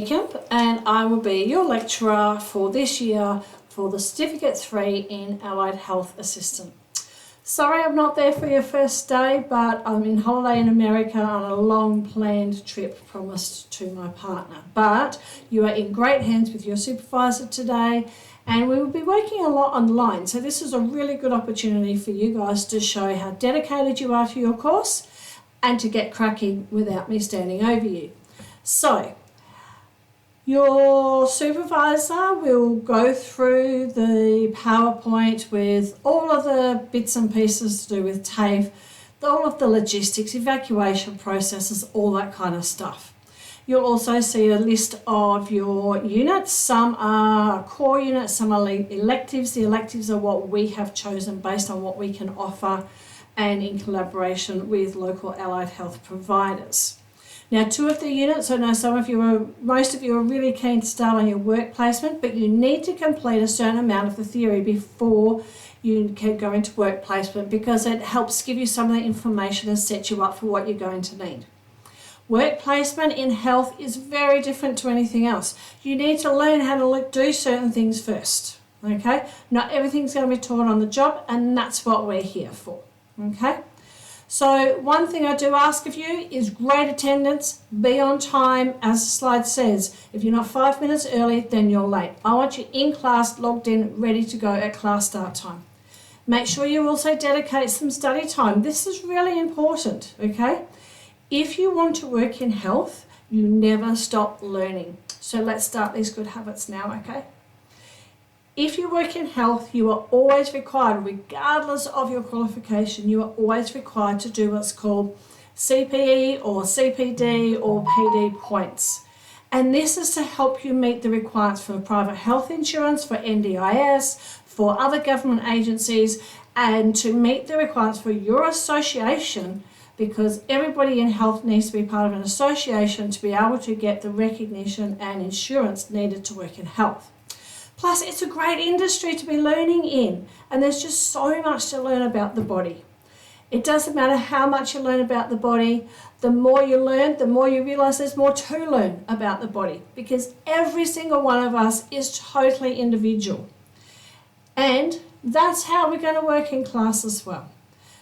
And I will be your lecturer for this year for the Certificate 3 in Allied Health Assistant. Sorry I'm not there for your first day, but I'm in holiday in America on a long planned trip promised to my partner. But you are in great hands with your supervisor today, and we will be working a lot online. So this is a really good opportunity for you guys to show how dedicated you are to your course and to get cracking without me standing over you. So your supervisor will go through the PowerPoint with all of the bits and pieces to do with TAFE, all of the logistics, evacuation processes, all that kind of stuff. You'll also see a list of your units. Some are core units, some are electives. The electives are what we have chosen based on what we can offer and in collaboration with local allied health providers. Now, two of the units, I know most of you are really keen to start on your work placement, but you need to complete a certain amount of the theory before you can go into work placement, because it helps give you some of the information and set you up for what you're going to need. Work placement in health is very different to anything else. You need to learn how to do certain things first, okay? Not everything's going to be taught on the job, and that's what we're here for, okay? So one thing I do ask of you is great attendance, be on time, as the slide says. If you're not 5 minutes early, then you're late. I want you in class, logged in, ready to go at class start time. Make sure you also dedicate some study time. This is really important, okay? If you want to work in health, you never stop learning. So let's start these good habits now, okay? If you work in health, you are always required, regardless of your qualification, you are always required to do what's called CPE or CPD or PD points. And this is to help you meet the requirements for private health insurance, for NDIS, for other government agencies, and to meet the requirements for your association, because everybody in health needs to be part of an association to be able to get the recognition and insurance needed to work in health. Plus, it's a great industry to be learning in, and there's just so much to learn about the body. It doesn't matter how much you learn about the body, the more you learn, the more you realise there's more to learn about the body, because every single one of us is totally individual. And that's how we're going to work in class as well.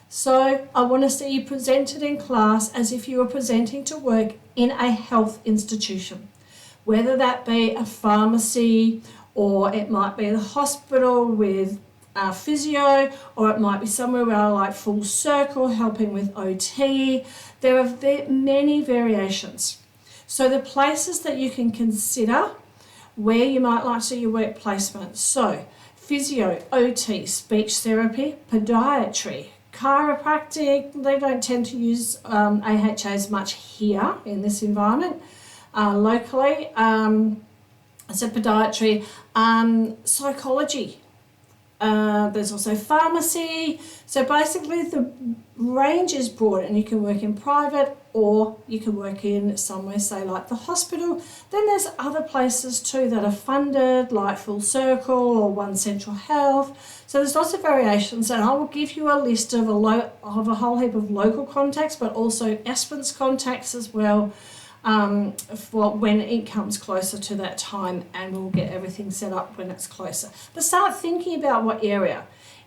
So I want to see you presented in class as if you were presenting to work in a health institution, whether that be a pharmacy, or it might be the hospital with physio, or it might be somewhere where I like Full Circle helping with OT. There are many variations. So the places that you can consider where you might like to do your work placement. So physio, OT, speech therapy, podiatry, chiropractic. They don't tend to use AHAs much here in this environment. Locally, so podiatry, psychology, there's also pharmacy. So basically the range is broad, and you can work in private or you can work in somewhere, say like the hospital. Then there's other places too that are funded, like Full Circle or One Central Health. So there's lots of variations, and I will give you a list of a whole heap of local contacts, but also Esperance contacts as well, for when it comes closer to that time, and we'll get everything set up when it's closer. But start thinking about what area.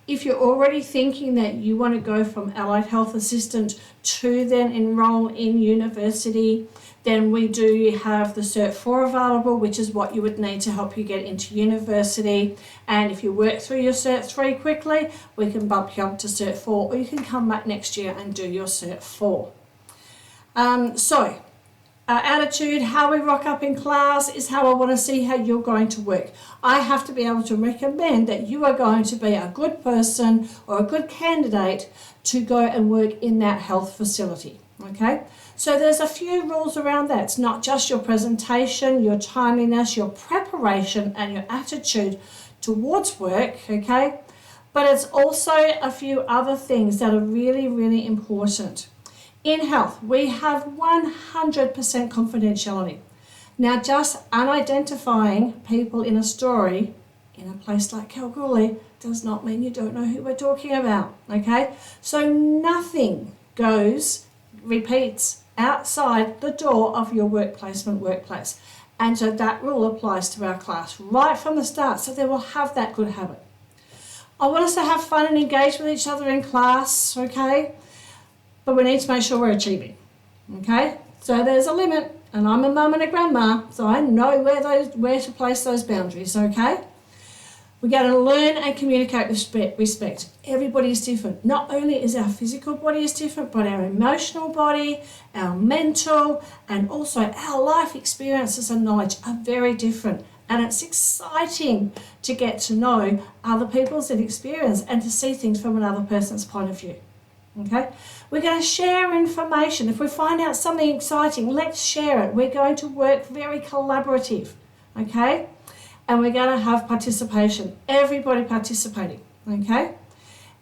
If you're already thinking that you want to go from allied health assistant to then enroll in university, then we do have the Cert 4 available, which is what you would need to help you get into university. And if you work through your Cert 3 quickly, we can bump you up to Cert 4, or you can come back next year and do your Cert 4. Our attitude, how we rock up in class, is how I want to see how you're going to work. I have to be able to recommend that you are going to be a good person or a good candidate to go and work in that health facility, okay? So there's a few rules around that. It's not just your presentation, your timeliness, your preparation, and your attitude towards work, okay? But it's also a few other things that are really, really important. In health, we have 100% confidentiality. Now, just unidentifying people in a story in a place like Kalgoorlie does not mean you don't know who we're talking about, okay? So nothing repeats outside the door of your work placement workplace. And so that rule applies to our class right from the start, so they will have that good habit. I want us to have fun and engage with each other in class, okay? But we need to make sure we're achieving, okay? So there's a limit, and I'm a mum and a grandma, so I know where to place those boundaries, okay? We're going to learn and communicate respect. Everybody is different. Not only is our physical body is different, but our emotional body, our mental, and also our life experiences and knowledge are very different. And it's exciting to get to know other people's experience and to see things from another person's point of view. Okay? We're going to share information. If we find out something exciting, let's share it. We're going to work very collaborative. Okay? And we're going to have participation, everybody participating, okay?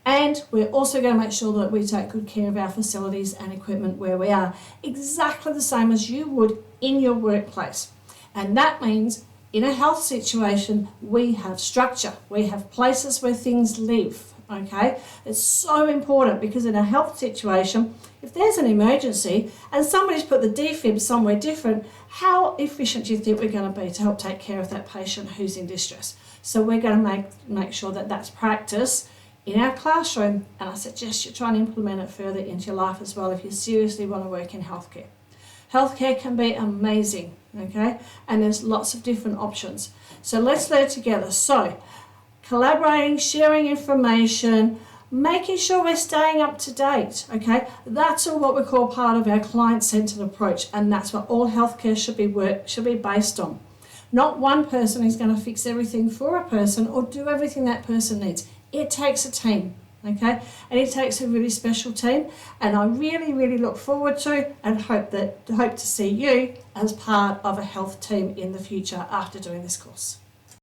And we're also going to make sure that we take good care of our facilities and equipment where we are, exactly the same as you would in your workplace. And that means in a health situation, we have structure, we have places where things live, okay? It's so important because in a health situation, if there's an emergency and somebody's put the defib somewhere different, how efficient do you think we're going to be to help take care of that patient who's in distress? So we're going to make sure that that's practice in our classroom, and I suggest you try and implement it further into your life as well if you seriously want to work in healthcare. Healthcare can be amazing, okay? And there's lots of different options. So let's learn together. So collaborating, sharing information, making sure we're staying up to date, okay? That's all what we call part of our client-centered approach, and that's what all healthcare should be based on. Not one person is going to fix everything for a person or do everything that person needs. It takes a team, okay? And it takes a really special team, and I really, really look forward to and hope to see you as part of a health team in the future after doing this course.